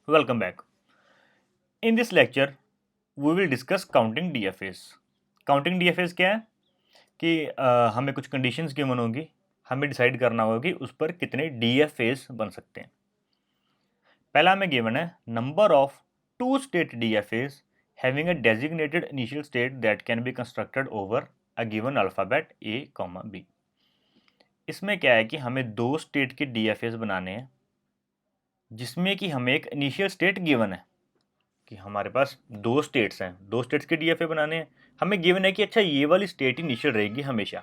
Welcome back. In this lecture, we will discuss counting DFAs. Counting DFAs क्या है कि हमें कुछ कंडीशंस गिवन होगी, हमें डिसाइड करना होगा कि उस पर कितने DFAs बन सकते हैं। पहला हमें गिवन है number of two state DFAs having a designated initial state that can be constructed over a given alphabet A, B. इसमें क्या है कि हमें दो स्टेट के DFAs बनाने हैं जिसमें कि हमें एक इनिशियल स्टेट गिवन है कि हमारे पास दो स्टेट्स हैं, दो स्टेट्स के डीएफए बनाने हैं। हमें गिवन है कि अच्छा ये वाली स्टेट इनिशियल रहेगी हमेशा।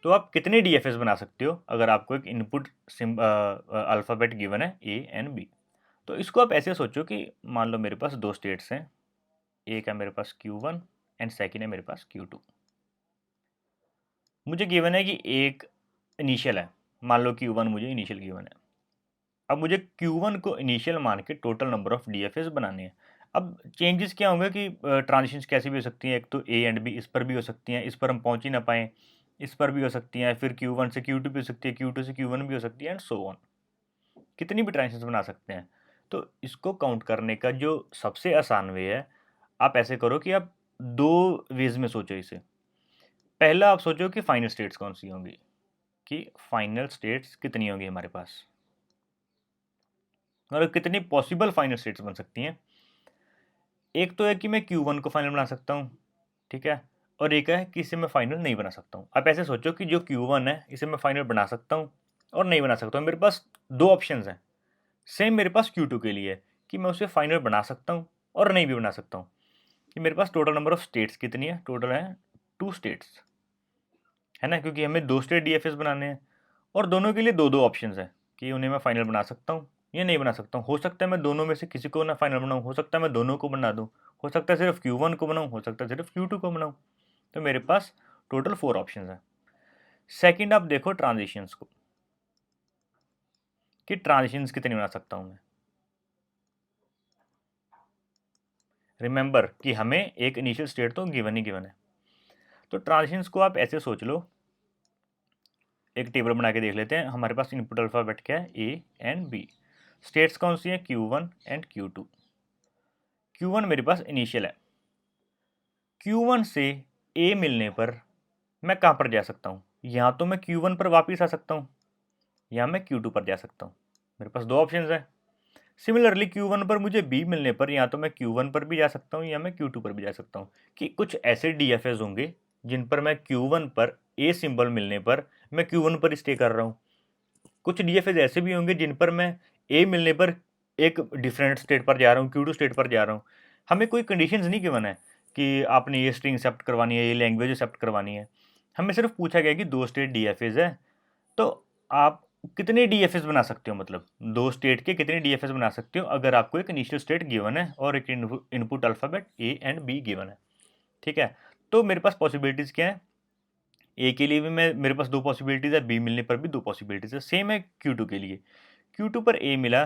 तो आप कितने डीएफएस बना सकते हो अगर आपको एक इनपुट अल्फ़ाबेट गिवन है ए एंड बी। तो इसको आप ऐसे सोचो कि मान लो मेरे पास दो स्टेट्स हैं, एक है मेरे पास Q1 एंड सेकेंड है मेरे पास Q2। मुझे गिवन है कि एक इनिशियल है, मान लो Q1 मुझे इनिशियल गिवन है। अब मुझे Q1 को इनिशियल मान के टोटल नंबर ऑफ डीएफएस बनाने हैं। अब चेंजेस क्या होंगे कि ट्रांजिशंस कैसी भी हो सकती हैं, एक तो ए एंड बी इस पर भी हो सकती हैं, इस पर हम पहुंच ही ना पाएँ, इस पर भी हो सकती हैं, फिर Q1 से Q2 भी हो सकती है, Q2 से Q1 भी हो सकती है एंड सो ऑन। कितनी भी ट्रांजिशंस बना सकते हैं। तो इसको काउंट करने का जो सबसे आसान वे है, आप ऐसे करो कि आप दो वेज में सोचो इसे। पहला आप सोचो कि फाइनल स्टेट्स कौन सी होंगी, कि फाइनल स्टेट्स कितनी होंगी हमारे पास, मतलब कितनी पॉसिबल फाइनल स्टेट्स बन सकती हैं। एक तो है कि मैं Q1 को फाइनल बना सकता हूँ, ठीक है, और एक है कि इसे मैं फाइनल नहीं बना सकता हूँ। आप ऐसे सोचो कि जो Q1 है इसे मैं फाइनल बना सकता हूँ और नहीं बना सकता हूँ। मेरे पास दो ऑप्शंस हैं। सेम मेरे पास Q2 के लिए है कि मैं उसे फाइनल बना सकता हूँ और नहीं भी बना सकता हूँ। कि मेरे पास टोटल नंबर ऑफ स्टेट्स कितनी है, टोटल है 2 स्टेट्स, है ना, क्योंकि हमें दो स्टेट डीएफएस बनाने हैं और दोनों के लिए दो दो ऑप्शंस हैं कि उन्हें मैं फाइनल बना सकता हूँ या नहीं बना सकता हूँ। हो सकता है मैं दोनों में से किसी को ना फाइनल बनाऊँ, हो सकता है मैं दोनों को बना दूँ, हो सकता है सिर्फ Q1 को बनाऊँ, हो सकता है सिर्फ Q2 को बनाऊँ। तो मेरे पास टोटल 4 ऑप्शंस हैं। सेकंड आप देखो ट्रांजिशंस को, कि ट्रांजिशंस कितनी बना सकता हूँ मैं। रिमेंबर कि हमें एक इनिशियल स्टेट तो गिवन ही गिवन है। तो ट्रांजिशंस को आप ऐसे सोच लो, एक टेबल बना के देख लेते हैं। हमारे पास इनपुट अल्फ़ाबेट क्या है, ए एंड बी। स्टेट्स कौन सी हैं, Q1 एंड Q2। Q1 मेरे पास इनिशियल है। Q1 से ए मिलने पर मैं कहाँ पर जा सकता हूँ, या तो मैं Q1 पर वापस आ सकता हूँ या मैं Q2 पर जा सकता हूँ। मेरे पास दो ऑप्शंस हैं। सिमिलरली Q1 पर मुझे बी मिलने पर या तो मैं Q1 पर भी जा सकता हूँ या मैं Q2 पर भी जा सकता हूँ। कि कुछ ऐसे डीएफएस होंगे जिन पर मैं Q1 पर ए सिंबल मिलने पर मैं Q1 पर स्टे कर रहा हूँ। कुछ डीएफएस ऐसे भी होंगे जिन पर मैं ए मिलने पर एक डिफरेंट स्टेट पर जा रहा हूँ, Q2 स्टेट पर जा रहा हूँ। हमें कोई कंडीशंस नहीं गिवन है कि आपने ये स्ट्रिंग एक्सेप्ट करवानी है, ये लैंग्वेज एक्सेप्ट करवानी है। हमें सिर्फ पूछा गया कि दो स्टेट डीएफएस है, तो आप कितने डीएफएस बना सकते हो, मतलब दो स्टेट के कितने डीएफएस बना सकते हो अगर आपको एक इनिशियल स्टेट गिवन है और एक input alphabet A and be given है। ठीक है, तो मेरे पास पॉसिबिलिटीज़ क्या है, ए के लिए भी मेरे पास दो पॉसिबिलिटीज़ है, बी मिलने पर भी दो पॉसिबिलिटीज़ है। सेम है Q2 के लिए। Q2 पर ए मिला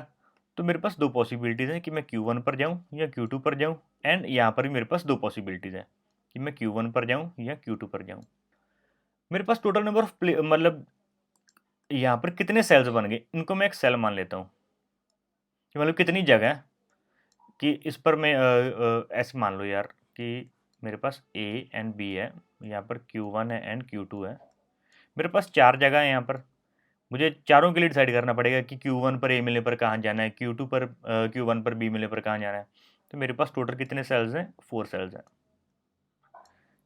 तो मेरे पास दो पॉसिबिलिटीज़ हैं कि मैं Q1 पर जाऊँ या Q2 पर जाऊँ, एंड यहाँ पर भी मेरे पास दो पॉसिबिलिटीज़ हैं कि मैं Q1 पर जाऊँ या Q2 पर जाऊँ। मेरे पास टोटल नंबर ऑफ मतलब यहाँ पर कितने सेल्स बन गए, इनको मैं एक सेल मान लेता हूँ कि मतलब कितनी जगह है कि इस पर मैं ऐसे मान लो यार कि मेरे पास ए एंड बी है, यहाँ पर Q1 है एंड Q2 है। मेरे पास चार जगह है यहाँ पर। मुझे चारों के लिए डिसाइड करना पड़ेगा कि Q1 पर ए मिलने पर कहाँ जाना है, Q2 पर Q1 पर बी मिलने पर कहाँ जाना है। तो मेरे पास टोटल कितने सेल्स हैं, 4 सेल्स हैं,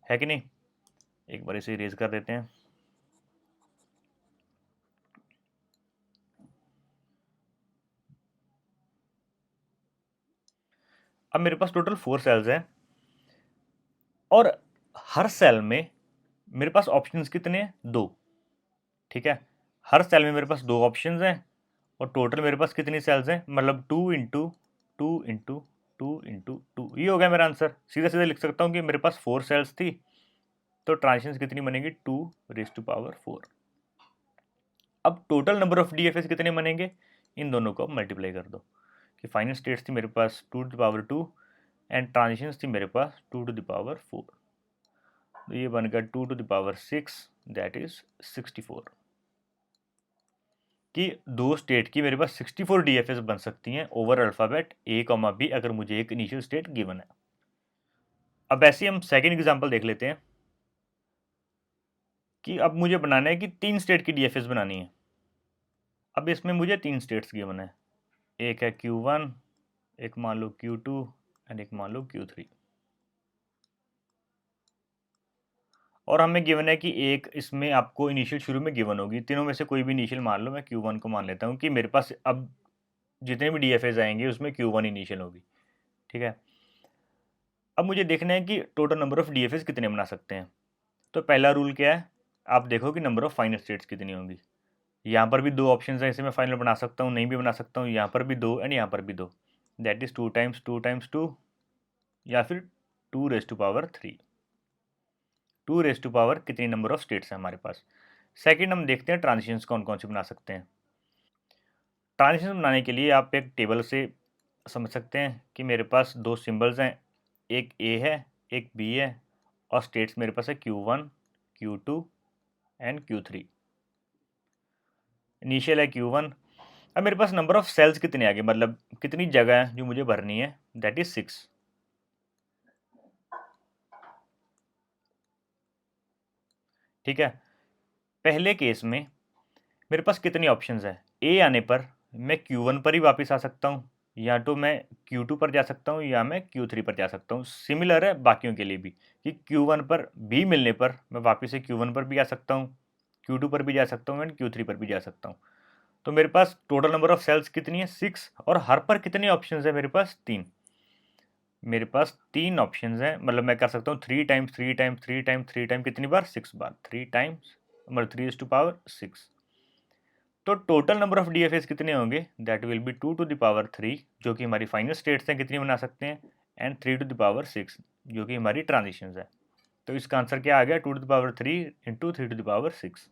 है कि नहीं। एक बार इसे इरेज कर देते हैं। अब मेरे पास टोटल 4 सेल्स हैं और हर सेल में मेरे पास ऑप्शंस कितने हैं, दो। ठीक है, हर सेल में मेरे पास दो ऑप्शंस हैं और टोटल मेरे पास कितनी सेल्स हैं, मतलब 2 इंटू 2 ये हो गया मेरा आंसर। सीधे सीधे लिख सकता हूँ कि मेरे पास 4 सेल्स थी तो ट्रांजिशंस कितनी बनेगी, 2⁴। अब टोटल नंबर ऑफ डीएफएस कितने बनेंगे, इन दोनों को मल्टीप्लाई कर दो कि फाइनल स्टेट्स थी मेरे पास 2⁴ एंड ट्रांजिशंस थी मेरे पास 2⁴। तो ये बन गया 2⁶, दैट इज 64। कि दो स्टेट की मेरे पास 64 डीएफएस बन सकती हैं over alphabet a comma b अगर मुझे एक इनिशियल स्टेट गिवन है। अब ऐसे हम सेकेंड एग्जाम्पल देख लेते हैं कि अब मुझे बनाना है कि 3 स्टेट की डीएफएस बनानी है। अब इसमें मुझे 3 स्टेट्स गिवन है, एक है Q1, एक मान लो Q2 एंड एक मान लो Q3। और हमें गिवन है कि एक इसमें आपको इनिशियल शुरू में गिवन होगी, तीनों में से कोई भी इनिशियल मान लो। मैं Q1 को मान लेता हूँ कि मेरे पास अब जितने भी डीएफएस आएंगे उसमें Q1 इनिशियल होगी, ठीक है। अब मुझे देखना है कि टोटल नंबर ऑफ डीएफएस कितने बना सकते हैं। तो पहला रूल क्या है, आप देखो कि नंबर ऑफ फाइनल स्टेट्स कितनी होंगी। यहाँ पर भी दो ऑप्शन हैं, इसे मैं फाइनल बना सकता हूँ, नहीं भी बना सकता हूँ। यहाँ पर भी दो एंड यहाँ पर भी दो, दैट इज 2 टाइम्स 2 टाइम्स 2 या फिर 2⁻3। 2⁻, कितनी नंबर ऑफ स्टेट्स हैं हमारे पास। सेकंड हम देखते हैं ट्रांजिशंस कौन कौन से बना सकते हैं। ट्रांजिशन बनाने के लिए आप एक टेबल से समझ सकते हैं कि मेरे पास दो सिंबल्स हैं, एक ए है एक बी है, और स्टेट्स मेरे पास है Q1 Q2 and Q3। Initial है Q1। अब मेरे पास नंबर ऑफ सेल्स कितने आ गए, मतलब कितनी जगह है जो मुझे भरनी है, दैट इज 6। ठीक है। पहले केस में मेरे पास कितनी ऑप्शंस है, ए आने पर मैं Q1 पर ही वापस आ सकता हूँ, या तो मैं Q2 पर जा सकता हूँ, या मैं Q3 पर जा सकता हूँ। सिमिलर है बाकियों के लिए भी कि Q1 पर बी मिलने पर मैं वापस से Q1 पर भी आ सकता हूँ, Q2 पर भी जा सकता हूँ एंड Q3 पर भी जा सकता हूँ। तो मेरे पास टोटल नंबर ऑफ सेल्स कितनी है, 6, और हर पर कितने ऑप्शंस है मेरे पास, 3। मेरे पास 3 ऑप्शंस हैं, मतलब मैं कर सकता हूँ 3 टाइम्स 3 टाइम्स 3 टाइम्स 3 टाइम, कितनी बार, 6 बार, 3 टाइम्स मतलब 3⁻6। तो टोटल नंबर ऑफ डीएफएस कितने होंगे, दैट विल बी 2⁻3, जो कि हमारी फाइनल स्टेट्स हैं, कितनी बना सकते हैं, एंड 3⁻6 जो कि हमारी ट्रांजिशंस है। तो इसका आंसर क्या आ गया, 2⁻3 इंटू 3⁻6।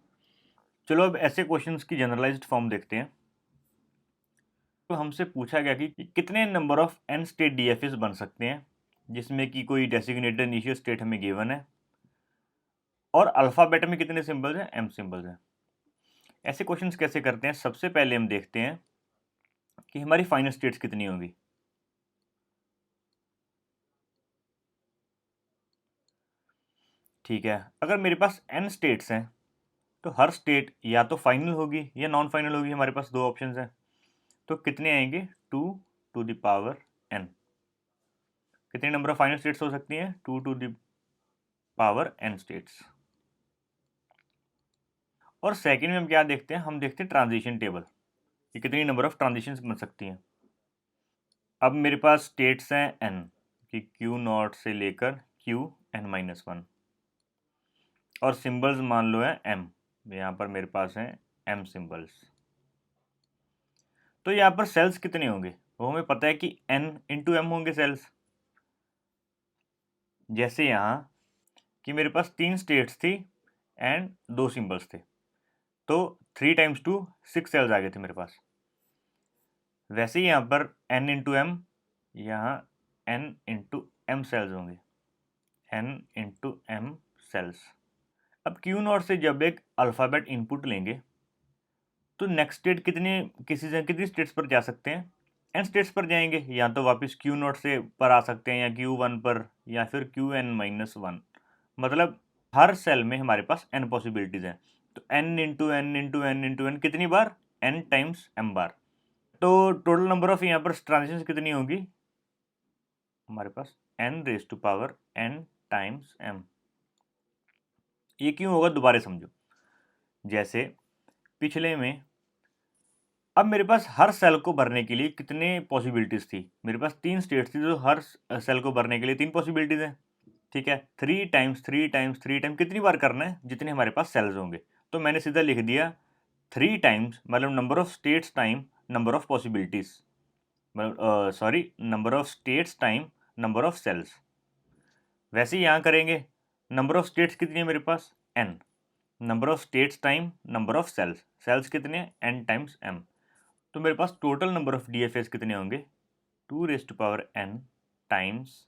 चलो अब ऐसे क्वेश्चंस की जनरलाइज्ड फॉर्म देखते हैं। तो हमसे पूछा गया कि कितने number of n state DFAs बन सकते हैं जिसमें कि कोई डेसिग्नेटेड इनिशियल स्टेट हमें गिवन है, और अल्फाबेट में कितने सिंबल्स हैं, एम सिंबल्स हैं। ऐसे क्वेश्चंस कैसे करते हैं, सबसे पहले हम देखते हैं कि हमारी फाइनल स्टेट्स कितनी होंगी। ठीक है, अगर मेरे पास एन स्टेट्स हैं तो हर स्टेट या तो फाइनल होगी या नॉन फाइनल होगी। हमारे पास दो ऑप्शंस हैं, तो कितने आएंगे, 2⁻n। कितने नंबर ऑफ फाइनल स्टेट्स हो सकती हैं, 2⁻n स्टेट्स। और सेकंड में हम क्या देखते हैं, हम देखते हैं ट्रांजिशन टेबल, कि कितनी नंबर ऑफ ट्रांजिशंस बन सकती हैं। अब मेरे पास स्टेट्स हैं n, कि Q0 से लेकर Qn-1, और सिंबल्स मान लो है m, यहाँ पर मेरे पास हैं m सिंबल्स। तो यहाँ पर सेल्स कितने होंगे, वो हमें पता है कि n इंटू m होंगे सेल्स। जैसे यहाँ कि मेरे पास 3 स्टेट्स थी एंड 2 सिंबल्स थे, तो 3 टाइम्स 2 6 सेल्स आ गए थे मेरे पास। वैसे ही यहाँ पर n इंटू m, यहाँ n इंटू m सेल्स होंगे, n इंटू m सेल्स। अब Q0 से जब एक अल्फ़ाबेट इनपुट लेंगे तो नेक्स्ट स्टेट कितनी स्टेट्स पर जा सकते हैं, एन स्टेट्स पर जाएंगे, या तो वापस Q0 से पर आ सकते हैं, या Q1 पर, या फिर Qn-1। मतलब हर सेल में हमारे पास n पॉसिबिलिटीज़ हैं। तो n into n into n into n, कितनी बार, n टाइम्स m बार। तो टोटल नंबर ऑफ यहाँ पर ट्रांजिशंस कितनी होगी हमारे पास, n⁻n टाइम्स m। ये क्यों होगा, दोबारा समझो। जैसे पिछले में, अब मेरे पास हर सेल को भरने के लिए कितने पॉसिबिलिटीज़ थी, मेरे पास 3 स्टेट्स थी, तो हर सेल को भरने के लिए 3 पॉसिबिलिटीज़ हैं। ठीक है, 3 टाइम्स 3 टाइम्स 3 टाइम, कितनी बार करना है, जितने हमारे पास सेल्स होंगे। तो मैंने सीधा लिख दिया 3 टाइम्स, मतलब number of states time number of possibilities, मतलब sorry, number of states time number of cells. वैसे ही यहाँ करेंगे, नंबर ऑफ स्टेट्स कितनी है मेरे पास, n, number of states time number of cells, cells कितने हैं, n टाइम्स m। तो मेरे पास टोटल नंबर ऑफ डीएफएस कितने होंगे, 2⁻n टाइम्स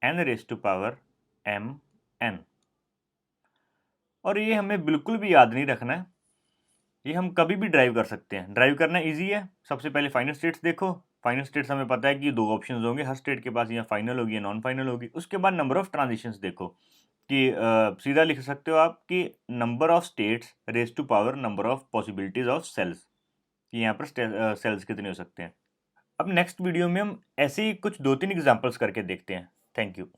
n⁻m n। और ये हमें बिल्कुल भी याद नहीं रखना है ये हम कभी भी ड्राइव कर सकते हैं। ड्राइव करना ईजी है। सबसे पहले फाइनल स्टेट्स देखो। फाइनल स्टेट्स हमें पता है कि 2 ऑप्शंस होंगे हर स्टेट के पास, या फाइनल होगी या नॉन फाइनल होगी। उसके बाद नंबर ऑफ ट्रांजिशंस देखो कि सीधा लिख सकते हो आप कि number of states raise to power number of possibilities of cells, कि यहाँ पर सेल्स कितने हो सकते हैं। अब नेक्स्ट वीडियो में हम ऐसे ही कुछ 2-3 एग्जांपल्स करके देखते हैं। Thank you.